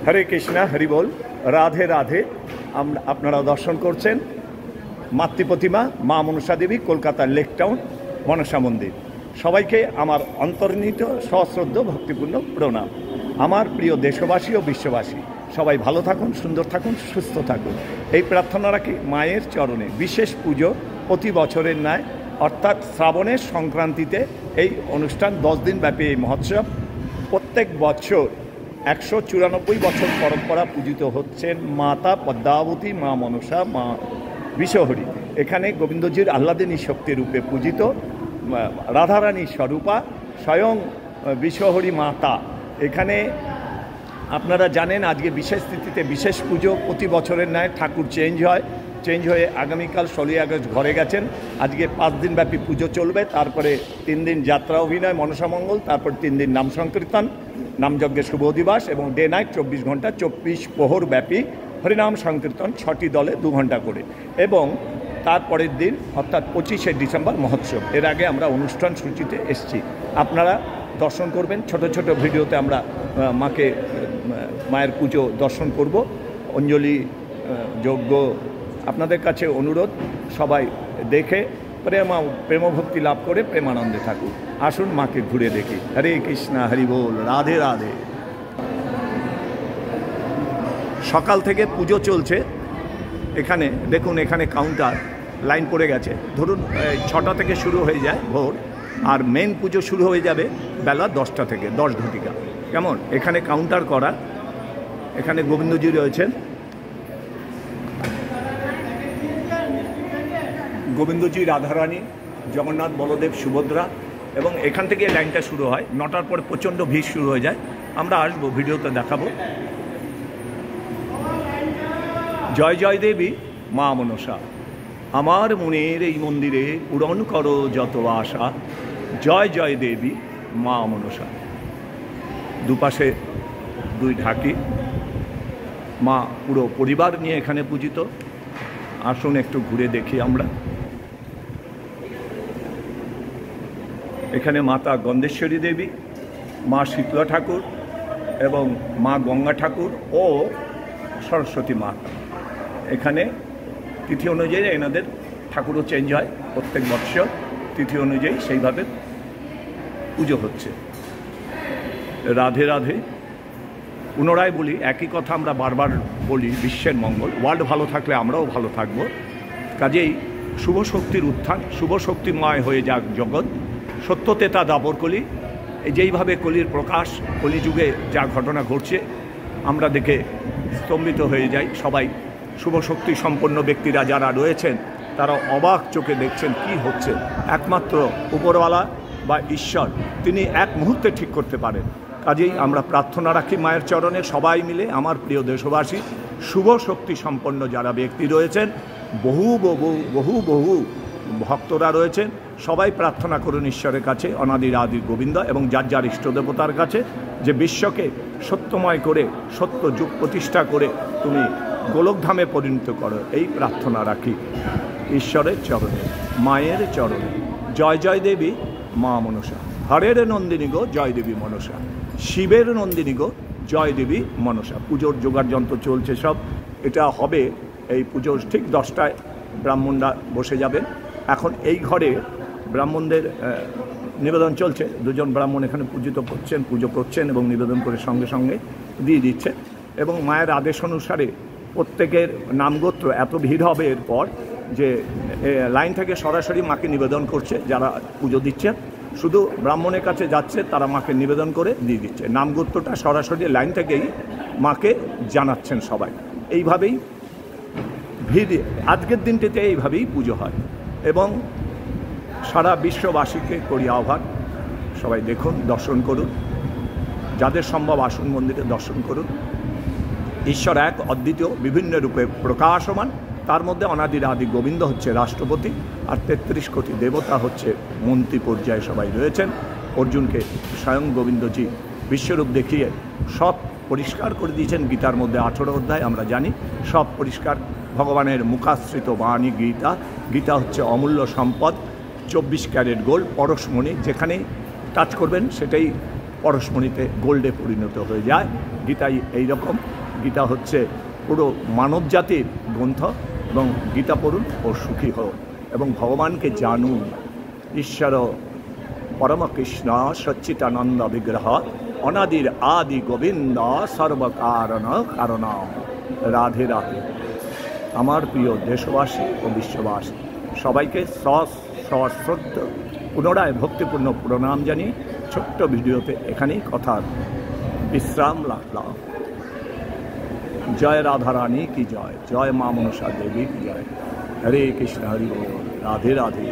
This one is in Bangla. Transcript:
হরে কৃষ্ণা হরি বল। রাধে রাধে। আপনারা দর্শন করছেন মাতৃ প্রতিমা মা মনসা দেবী, কলকাতার লেক টাউন মনসা মন্দির। সবাইকে আমার অন্তর্নিহিত সশ্রদ্ধ ভক্তিপূর্ণ প্রণাম। আমার প্রিয় দেশবাসী ও বিশ্ববাসী, সবাই ভালো থাকুন, সুন্দর থাকুন, সুস্থ থাকুন, এই প্রার্থনা রাখি মায়ের চরণে। বিশেষ পুজো প্রতি বছরের ন্যায়, অর্থাৎ শ্রাবণের সংক্রান্তিতে এই অনুষ্ঠান 10 দিন ব্যাপী এই মহোৎসব। প্রত্যেক বছর 194 বছর পরম্পরা পূজিত হচ্ছেন মাতা পদ্মাবতী, মা মনসা, মা বিশ্বহরি। এখানে গোবিন্দজির আহ্লাদিনী শক্তি রূপে পূজিত রাধারানী স্বরূপা স্বয়ং বিশ্বহরি মাতা। এখানে আপনারা জানেন আজকে বিশেষ তিথিতে বিশেষ পুজো। প্রতি বছরের ন্যায় ঠাকুর চেঞ্জ হয়ে আগামীকাল 16 আগস্ট ঘরে গেছেন। আজকে 5 দিন ব্যাপী পুজো চলবে, তারপরে 3 দিন যাত্রা অভিনয় মনসামঙ্গল, তারপর 3 দিন নাম সংকীর্তন, নামযজ্ঞের শুভ দিবস এবং ডে নাইট 24 ঘন্টা 24 প্রহর ব্যাপী হরিনাম সংকীর্তন 6টি দলে 2 ঘন্টা করে। এবং তারপরের দিন অর্থাৎ 25শে ডিসেম্বর মহোৎসব। এর আগে আমরা অনুষ্ঠান সূচিতে এসেছি, আপনারা দর্শন করবেন। ছোট ছোট ভিডিওতে আমরা মায়ের পুজো দর্শন করব। অঞ্জলি যজ্ঞ আপনাদের কাছে অনুরোধ, সবাই দেখে প্রেমভক্তি লাভ করে প্রেমানন্দে থাকুন। আসুন মাকে ঘুরে দেখি। হরে কৃষ্ণা হরি বল। রাধে রাধে। সকাল থেকে পুজো চলছে। এখানে দেখুন, এখানে কাউন্টার লাইন পড়ে গেছে। ধরুন 6টা থেকে শুরু হয়ে যায় ভোর, আর মেন পুজো শুরু হয়ে যাবে বেলা 10টা থেকে 10 ঘটিকা। কেমন এখানে কাউন্টার করা। এখানে গোবিন্দজি রয়েছেন, গোবিন্দজি, রাধারানী, জগন্নাথ, বলদেব, সুভদ্রা। এবং এখান থেকে লাইনটা শুরু হয়। 9টার পরে প্রচণ্ড ভিড় শুরু হয়ে যায়। আমরা আসবো, ভিডিওতে দেখাবো। জয় জয় দেবী মা মনসা, আমার মনের এই মন্দিরে পূরণ করো যত আশা। জয় জয় দেবী মা মনসা। দুপাশে 2 ঢাকি। মা পুরো পরিবার নিয়ে এখানে পূজিত। আসুন একটু ঘুরে দেখি আমরা। এখানে মাতা গন্ধেশ্বরী দেবী, মা শীতলা ঠাকুর এবং মা গঙ্গা ঠাকুর ও সরস্বতী মাতা। এখানে তিথি অনুযায়ী এনাদের ঠাকুরও চেঞ্জ হয় প্রত্যেক বৎসর। তিথি অনুযায়ী সেইভাবে পুজো হচ্ছে। রাধে রাধে। পুনরায় বলি, একই কথা আমরা বারবার বলি, বিশ্বের মঙ্গল। ওয়ার্ল্ড ভালো থাকলে আমরাও ভালো থাকব। কাজেই শুভ শক্তির উত্থান, শুভ শক্তিময় হয়ে যাক জগৎ। সত্যতেতা দাপর কলি। যেইভাবে কলির প্রকাশ, কলিযুগে যা ঘটনা ঘটছে আমরা দেখে স্তম্ভিত হয়ে যাই। সবাই শুভ শক্তি সম্পন্ন ব্যক্তিরা যারা রয়েছেন তারা অবাক চোখে দেখছেন কি হচ্ছে। একমাত্র উপরওয়ালা বা ঈশ্বর, তিনি এক মুহূর্তে ঠিক করতে পারেন। কাজেই আমরা প্রার্থনা রাখি মায়ের চরণে সবাই মিলে। আমার প্রিয় দেশবাসী, শুভ শক্তি সম্পন্ন যারা ব্যক্তি রয়েছেন, বহু বহু বহু বহু ভক্তরা রয়েছেন, সবাই প্রার্থনা করুন ঈশ্বরের কাছে, অনাদির আদি গোবিন্দ এবং যার যার ইষ্টদেবতার কাছে, যে বিশ্বকে সত্যময় করে, সত্য যুগ প্রতিষ্ঠা করে তুমি গোলকধামে পরিণত করো। এই প্রার্থনা রাখি ঈশ্বরের চরণে, মায়ের চরণে। জয় জয় দেবী মা মনসা। হরের নন্দিনী গো জয় দেবী মনসা, শিবের নন্দিনী গো জয় দেবী মনসা। পুজোর জোগাড় যন্ত্র চলছে সব। এটা হবে এই পুজোর ঠিক 10টায় ব্রাহ্মণরা বসে যাবেন। এখন এই ঘরে ব্রাহ্মণদের নিবেদন চলছে। 2জন ব্রাহ্মণ এখানে পুজো করছেন এবং নিবেদন করে সঙ্গে সঙ্গে দিয়ে দিচ্ছেন। এবং মায়ের আদেশ অনুসারে প্রত্যেকের নামগোত্র, এত ভিড় হবে এরপর যে লাইন থেকে সরাসরি মাকে নিবেদন করছে। যারা পুজো দিচ্ছেন শুধু ব্রাহ্মণের কাছে যাচ্ছে, তারা মাকে নিবেদন করে দিয়ে দিচ্ছে। নামগোত্রটা সরাসরি লাইন থেকেই মাকে জানাচ্ছেন সবাই। এইভাবেই ভিড় আজকের দিনটিতে এইভাবেই পুজো হয়। এবং সারা বিশ্ববাসীকে করি আহ্বান, সবাই দেখুন, দর্শন করুন। যাদের সম্ভব আসুন মন্দিরে দর্শন করুন। ঈশ্বর এক, অদ্বিতীয়, বিভিন্ন রূপে প্রকাশমান। তার মধ্যে অনাদির আদি গোবিন্দ হচ্ছে রাষ্ট্রপতি, আর 33 কোটি দেবতা হচ্ছে মন্ত্রী পর্যায়ে সবাই রয়েছেন। অর্জুনকে স্বয়ং গোবিন্দজি বিশ্বরূপ দেখিয়ে সব পরিষ্কার করে দিয়েছেন। গীতার মধ্যে 18 অধ্যায় আমরা জানি, সব পরিষ্কার। ভগবানের মুখাশ্রিত বাণী গীতা। গীতা হচ্ছে অমূল্য সম্পদ, 24 ক্যারেট গোল্ড, পরশমণি। যেখানেই টাচ করবেন সেটাই পরশমণিতে গোল্ডে পরিণত হয়ে যায়। গীতাই এইরকম। গীতা হচ্ছে পুরো মানব জাতির গ্রন্থ, এবং গীতা পড়ুন ও সুখী হন এবং ভগবানকে জানুন। ঈশ্বর পরম কৃষ্ণ সচ্চিদানন্দ বিগ্রহ অনাদির আদি গোবিন্দ সর্বকারণ কারণ। রাধে রাধে। আমার প্রিয় দেশবাসী ও বিশ্ববাসী, সবাইকে সশ্রদ্ধ পুনরায় ভক্তিপূর্ণ প্রণাম জানিয়ে ছোট্ট ভিডিওতে এখানেই কথার বিশ্রাম রাখলাম। জয় রাধা রানী কি জয়, জয় মা মনসা দেবী কি জয়। হরে কৃষ্ণ হরি বল, রাধে রাধে।